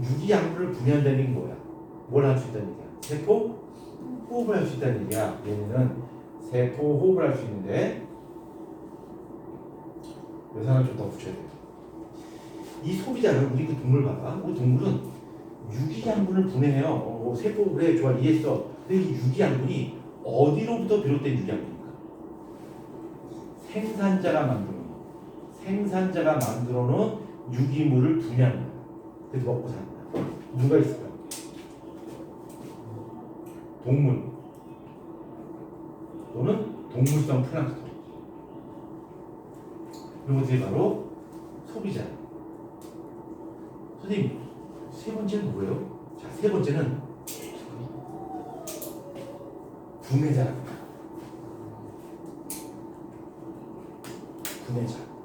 Speaker 1: 유기양분을 분해한다는 게 뭐야? 뭘 할 수 있다는 얘기야? 세포 호흡을 할 수 있다는 얘기야. 얘는 세포 호흡을 할 수 있는데, 요 하나 좀 더 붙여야 돼요. 이 소비자는, 우리 그 동물 봐봐. 우리 동물은 유기양분을 분해해요. 세포 그래, 좋아, 이해했어. 근데 이 유기양분이 어디로부터 비롯된 유기양분입니까? 생산자가 만들어 놓은 유기물을 분해하는 거야. 그래서 먹고 산다. 누가 있을까? 동물 또는 동물성 플랑크톤, 이런 것들이 바로 소비자. 선생님, 세 번째는 뭐예요? 자, 세 번째는 분해자랍니다.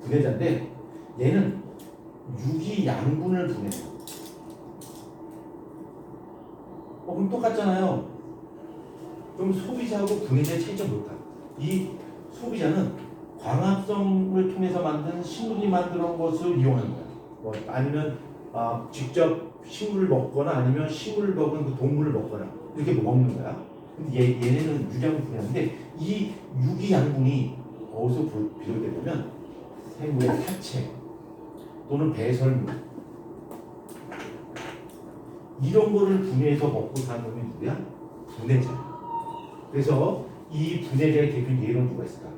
Speaker 1: 분해자인데, 얘는 유기양분을 분해해요. 그럼 똑같잖아요. 그럼 소비자하고 분해자의 차이점 뭘까? 이 소비자는 광합성을 통해서 만든 식물이 만들어 놓은 것을 이용하는 거야. 뭐 아니면 직접 식물을 먹거나, 아니면 식물을 먹은 그 동물을 먹거나, 이렇게 먹는 거야. 근데 얘네는 유기양분 분해하는데 이 유기양분이 어디서 비롯되냐면 생물의 사체 또는 배설물 이런 거를 분해해서 먹고 사는 놈이 누구야? 분해자. 그래서 이 분해자의 대표 예로는 누가 있을까?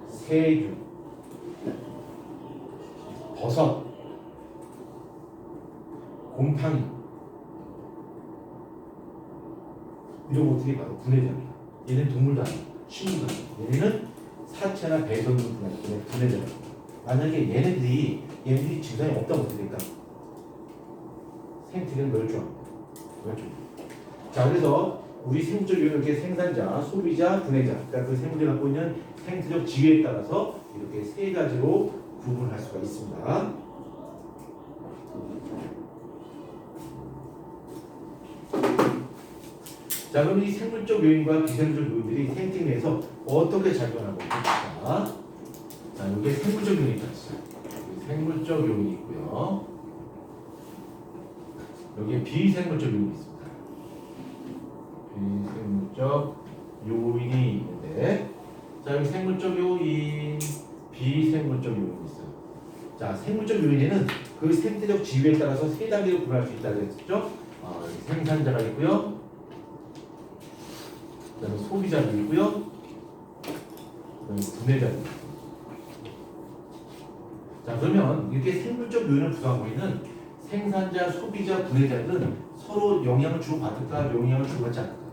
Speaker 1: 새우, 버섯, 곰팡이 이런 거 어떻게 바로 분해자입니다. 얘는 동물도 아니고 식물도 아니고 얘네는 사체나 배설물 분해자입니다. 만약에 얘네들이 증상이 없다고 어떻게 될까? 생태계는 멸종합니다. 자, 그래서 우리 생물적 요인의 생산자, 소비자, 분해자, 그러니까 그 생물이 갖고 있는 생태적 지위에 따라서 이렇게 세 가지로 구분할 수가 있습니다. 자, 그럼 이 생물적 요인과 비생물적 요인들이 생태 내에서 어떻게 작용하고 있을까? 자, 여기에 생물적 요인이 있어요. 생물적 요인이 있고요. 여기에 비생물적 요인이 있습니다. 비생물적 요인이 있는데, 자, 여기 생물적 요인, 비생물적 요인이 있어요. 자, 생물적 요인에는 그 생태적 지위에 따라서 세 단계로 구분할 수 있다고 했죠. 생산자가 있고요, 그다음에 소비자도 있고요, 그다음에 분해자도 있고요. 자, 그러면 이렇게 생물적 요인을 구성하고 있는 생산자, 소비자, 분해자들은 서로 영향을 주고받을까, 영향을 주고받지 않을까?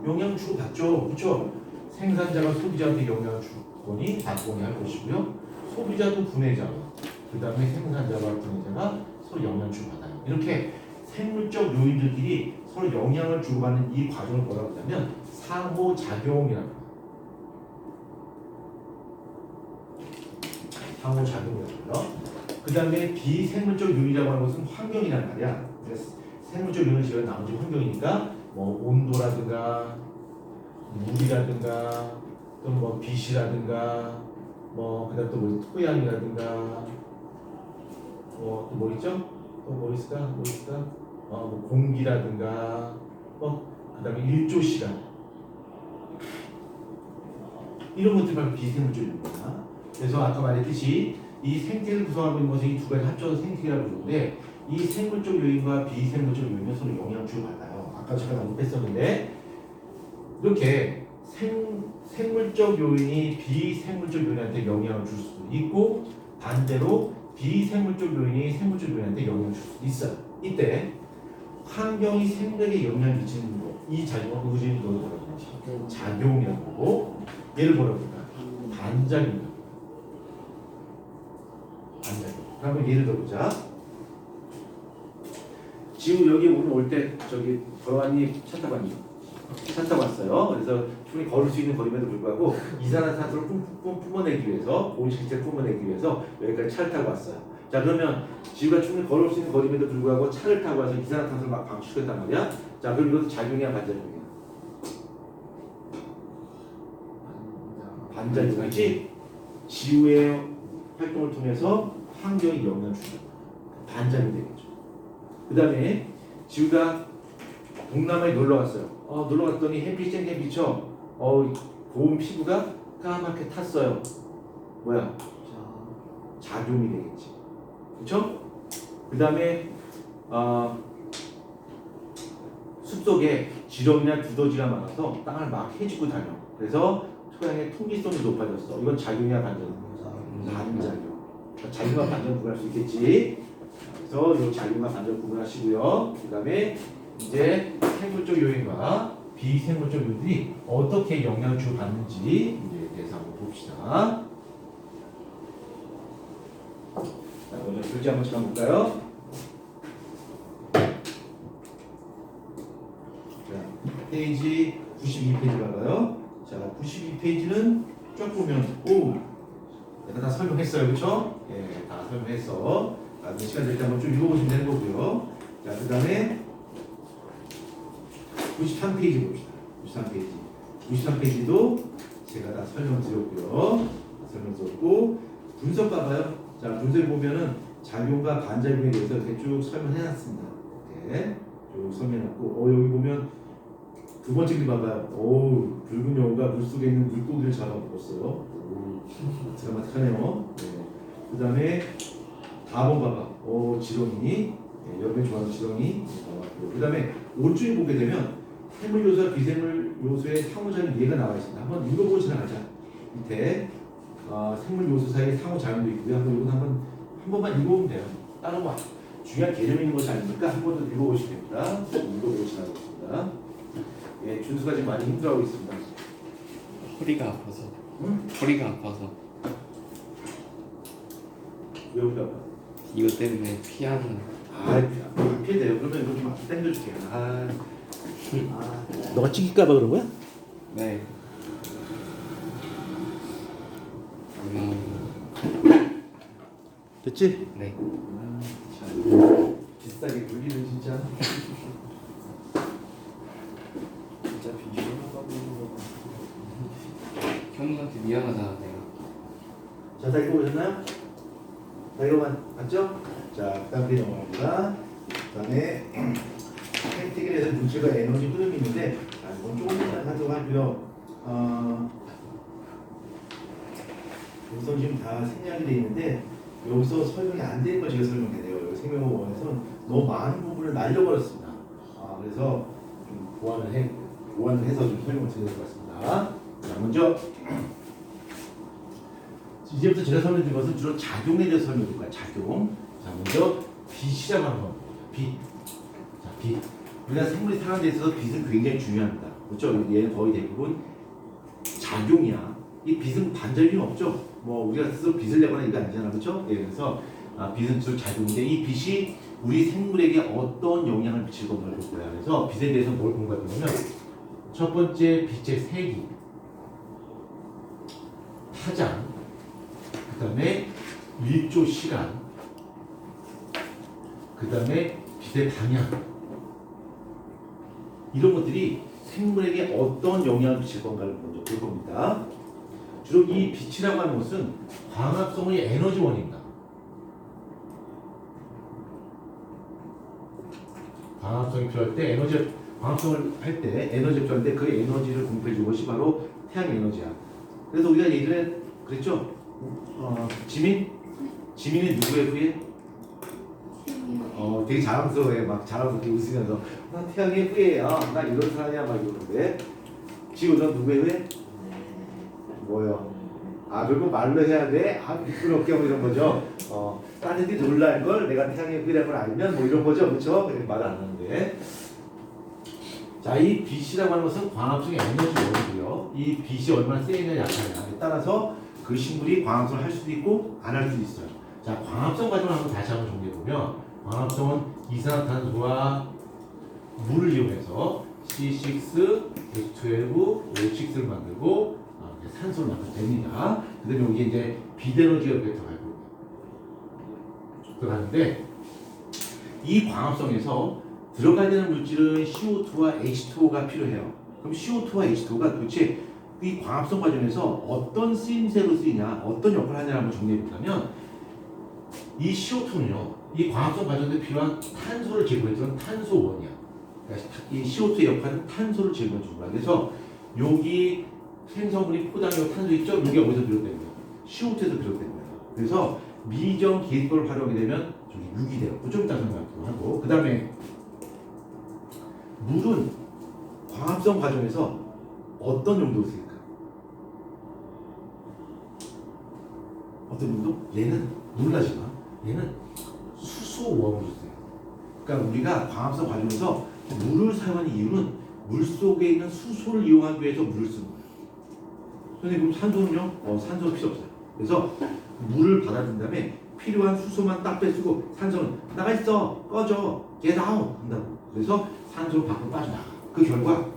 Speaker 1: 영향을 주고받죠. 그렇죠? 생산자가 소비자한테 영향을 주거니 받거니 할 것이고요. 소비자도 분해자, 그 다음에 생산자와 분해자가 서로 영향을 주고받아요. 이렇게 생물적 요인들끼리 서로 영향을 주고받는 이 과정을 뭐라고 하냐면 상호작용이라고 합니다. 상호작용이라고요. 그 다음에 비생물적 요인이라고 하는 것은 환경이란 말이야. 생물적 요인은 제가 나머지 환경이니까 뭐 온도라든가 물이라든가 또 뭐 빛이라든가 뭐 그다음 또 뭐 토양이라든가 또 뭐 있죠? 또 뭐 있을까? 뭐 공기라든가 그다음에 일조 시간 이런 것들이 바로 비생물적 요인입니다. 그래서 아까 말했듯이 이 생태를 구성하고 있는 것은 이 두 가지 합쳐서 생태계라고 부르는데 이 생물적 요인과 비생물적 요인은 서로 영향을 주고받아요. 아까 제가 언급했었는데 이렇게 생물적 요인이 비생물적 요인한테 영향을 줄 수도 있고 반대로 비생물적 요인이 생물적 요인한테 영향을 줄 수도 있어요. 이때 환경이 생물에게 영향을 미치는 거, 이 작용을 우리는 뭐라고 하냐? 작용이라고 하고 얘를 뭐라고 할까? 반작용이라고. 반작용. 그러면 예를 들어보자. 지금 여기 오늘 올 때 저기 걸어왔니? 차 타고 왔어요. 그래서 충분히 걸을 수 있는 거리임에도 불구하고 이산화탄소를 뿜어내기 위해서 온실가스를 뿜어내기 위해서 여기까지 차를 타고 왔어요. 자, 그러면 지구가 충분히 걸을 수 있는 거리임에도 불구하고 차를 타고 와서 이산화탄소를 막 방출했단 말이야. 자, 그럼 이것도 작용이야 반작용이야? 반작용이지. 지구의 활동을 통해서 환경에 영향을 주는 반작용이 되겠죠. 그 다음에 지구가 동남아에 놀러 갔어요. 놀러 갔더니 햇빛이 쨍쨍 비쳐. 고운 피부가 까맣게 탔어요. 뭐야? 작용이 되겠지. 그렇죠? 그 다음에 숲속에 지렁이나 두더지가 많아서 땅을 막 헤집고 다녀. 그래서 토양의 통기성이 높아졌어. 이건 작용이야 반작용이야? 반작용. 작용과 반작용 구분할 수 있겠지. 그래서 이 작용과 반작용 구분하시고요. 그 다음에 이제 생물적 요인과 비생물적 요인들이 어떻게 영향을 주고받는지에 대해서 한번 봅시다. 자, 오늘 글자 한번 찾아볼까요? 자, 페이지 92페이지 봐봐요. 자, 92페이지는 쭉 보면 내가 다 설명했어요, 그렇죠? 예, 다 설명했어. 나중에 시간 될 때 한번 좀 읽어보시면 되는 거고요. 자, 그 다음에 93페이지 봅시다. 93페이지도 제가 다 설명드렸고요. 설명드렸고 분석 봐봐요. 자, 분석에 보면은 작용과 반작용에 대해서 이렇게 쭉 설명해놨습니다. 이렇게 쭉 설명해놨고 여기 보면
Speaker 3: 두 번째 그림 봐봐요. 오, 붉은 여우가 물속에 있는 물고기를 잡아먹었어요. 오, 드라마틱하네요. 네. 그 다음에 4번 봐봐. 오, 지렁이. 네, 여러분이 좋아하는 지렁이. 그 다음에 오른쪽에 보게 되면 생물 요소와 비생물 요소의 상호작용 이해가 나와 있습니다. 한번 읽어보고 지나가자. 밑에 생물 요소 사이의 상호작용도 있고요. 이건 한 번만 읽어보면 돼요. 다른 거 중요한 개념이 있는 것이 아니니까 한 번 더 읽어보시면 됩니다. 읽어보고 지나가겠습니다. 예, 준수가 지금 많이 힘들어하고 있습니다.
Speaker 2: 허리가 아파서.
Speaker 3: 응?
Speaker 2: 허리가 아파서.
Speaker 3: 왜 우리가
Speaker 2: 이것 때문에 피하는.
Speaker 3: 피해 돼요. 그러면 이거 좀 앞에 당겨줄게요. 너가 찍힐까봐 그런 거야?
Speaker 2: 네.
Speaker 3: 됐지?
Speaker 2: 네.
Speaker 3: 참 비싸게 굴리는 진짜. 진짜 비주얼하고.
Speaker 2: 형님한테 미안하다 내가.
Speaker 3: 자, 다 읽어보셨나요? 다 읽어봤죠? 자, 그 다음에 넘어갑니다. 그 다음에 생태계에서 물질과 에너지 흐름이 있는데 이건 조금만 하도록 하고요. 우선 지금 다 생략이 되어 있는데 여기서 설명이 안 되는 거 제가 설명해요. 여기 생명원에서는 너무 많은 부분을 날려버렸습니다. 그래서 좀 보완을 해서 좀 설명을 드릴 것 같습니다. 자, 먼저 이제부터 제가 설명드린 것은 주로 작용에 대해서 설명드릴 거예요. 작용. 자, 먼저 빛이라고 하는 겁니다. 빛. 자, 빛. 우리가 생물이 사는 데 있어서 빛은 굉장히 중요합니다. 그렇죠? 얘는 거의 대부분 작용이야. 이 빛은 반작용이 없죠. 뭐 우리가 스스로 빛을 내거나 이거 아니잖아, 그렇죠? 예, 그래서 빛은 주로 작용인데 이 빛이 우리 생물에게 어떤 영향을 미칠 건가를 볼 거야. 그래서 빛에 대해서 뭘 공부할 거냐면 첫 번째 빛의 색이, 파장, 그 다음에 일조 시간, 그 다음에 빛의 방향, 이런 것들이 생물에게 어떤 영향을 미칠 건가를 먼저 볼 겁니다. 주로 이 빛이라고 하는 것은 광합성의 에너지원입니다. 광합성이 필요할 때 광합성을 할 때 에너지가 필요한데 그 에너지를 공급해 준 것이 바로 태양 에너지야. 그래서 우리가 예전에 그랬죠? 지민이 누구의 후예? 되게 자랑스러워해. 막 자랑스럽게 웃으면서 나 태양의 후예야. 나 이런 사람이야. 막 이러는데 지금 넌 누구의 후예? 뭐요? 그리고 말로 해야 돼? 부끄럽게 뭐 이런 거죠. 다른 애들이 놀랄 걸 내가 태양의 후예라는 걸 알면 뭐 이런 거죠. 그렇죠? 말을 안 하는데. 자, 이 빛이라고 하는 것은 광합성의 에너지원이고요. 이 빛이 얼마나 세냐 약하냐에 따라서 그 식물이 광합성을 할 수도 있고 안 할 수도 있어요. 자, 광합성 과정을 한번 다시 한번 정리해 보면 광합성은 이산화탄소와 물을 이용해서 C6, H12, O6를 만들고 산소를 만들어야 됩니다. 그 다음에 여기 이제 빛에너지가 이렇게 들어가는데 이 광합성에서 들어가야 되는 물질은 CO2와 H2O가 필요해요. 그럼 CO2와 H2O가 도대체 이 광합성 과정에서 어떤 쓰임새로 쓰이냐, 어떤 역할을 하냐를 한번 정리해 보자면 이 CO2는요, 이 광합성 과정에 필요한 탄소를 제공해주는 탄소원이야. 그러니까 이 CO2의 역할은 탄소를 제공해주는 거야. 그래서 여기 생성물이 포장이고 탄소 있죠? 여기 어디서 비롯된 거야? CO2에서 비롯된 거야. 그래서 미정 기획법을 활용하게 되면 저기 유기 돼요. 좀 이따 설명하기로 하고. 그 다음에 물은 광합성 과정에서 어떤 용도로 쓰일까? 어떤 용도? 얘는 놀라지 마. 얘는 수소원으로 써요. 그러니까 우리가 광합성 과정에서 물을 사용하는 이유는 물 속에 있는 수소를 이용하기 위해서 물을 쓰는 거예요. 선생님, 그럼 산소는요? 산소는 필요 없어요. 그래서 물을 받아든 다음에 필요한 수소만 딱 빼주고 산소는 나가 있어, 꺼져, get out 한다고. 그래서 산소를 밖으로 빠져나가. 그 결과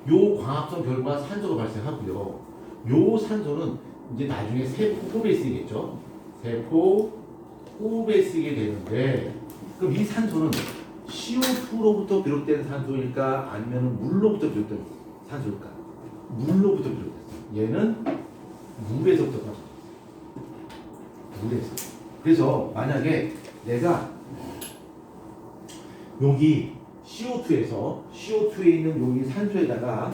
Speaker 3: 요 광합성 결과 산소가 발생하고요. 요 산소는 이제 나중에 세포 호흡에 쓰이겠죠. 세포 호흡에 쓰이게 되는데 그럼 이 산소는 CO2로부터 비롯된 산소일까 아니면 물로부터 비롯된 산소일까? 물로부터 비롯됐어요. 얘는 물에서부터 빠져. 물에서. 그래서 만약에 내가 여기 CO2에 있는 여기 산소에다가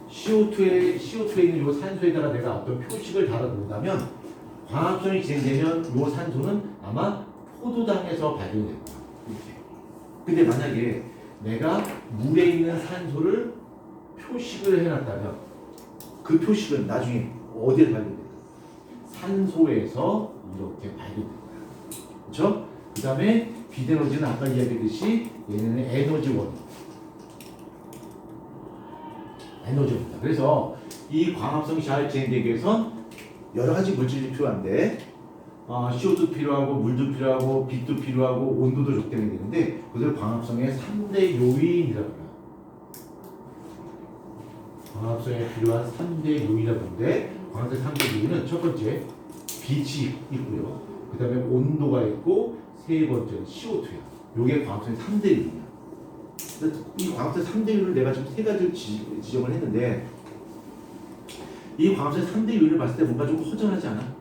Speaker 3: CO2에 있는 요 산소에다가 내가 어떤 표식을 달아놓는다면 광합성이 진행되면 요 산소는 아마 포도당에서 발견될 거야. 이렇게. 근데 만약에 내가 물에 있는 산소를 표식을 해놨다면 그 표식은 나중에 어디에 발견될까? 산소에서 이렇게 발견될 거야. 그렇죠? 그 다음에 비대너지는 아까 이야기했듯이 얘네는 에너지원입니다. 그래서 이 광합성이 잘 진행되기 위해선 여러 가지 물질이 필요한데 CO2도 필요하고 물도 필요하고 빛도 필요하고 온도도 적당히 되는데 그들 광합성의 3대 요인이라고 해요. 광합성에 필요한 3대 요인이라고 하는데 광합성의 3대 요인은 첫 번째 빛이 있고요. 그 다음에 온도가 있고 세 번째는 CO2야. 요게 광합성의 3대 요인이야. 이 광합성 3대 요인을 내가 지금 세 가지를 지정을 했는데 이 광합성의 3대 요인을 봤을 때 뭔가 좀 허전하지 않아?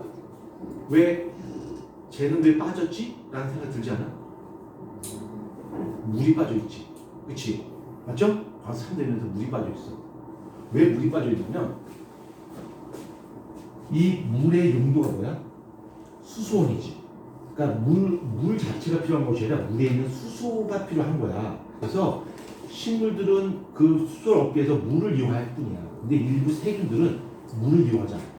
Speaker 3: 왜 쟤는 왜 빠졌지? 라는 생각 들지 않아? 물이 빠져있지. 그치? 맞죠? 광합성 3대 요인에서 물이 빠져있어. 왜 물이 빠져있냐면 이 물의 용도가 뭐야? 수소원이지. 그러니까 물 자체가 필요한 것이 아니라 물에 있는 수소가 필요한 거야. 그래서 식물들은 그 수소를 얻기 위해서 물을 이용할 뿐이야. 근데 일부 세균들은 물을 이용하지 않아.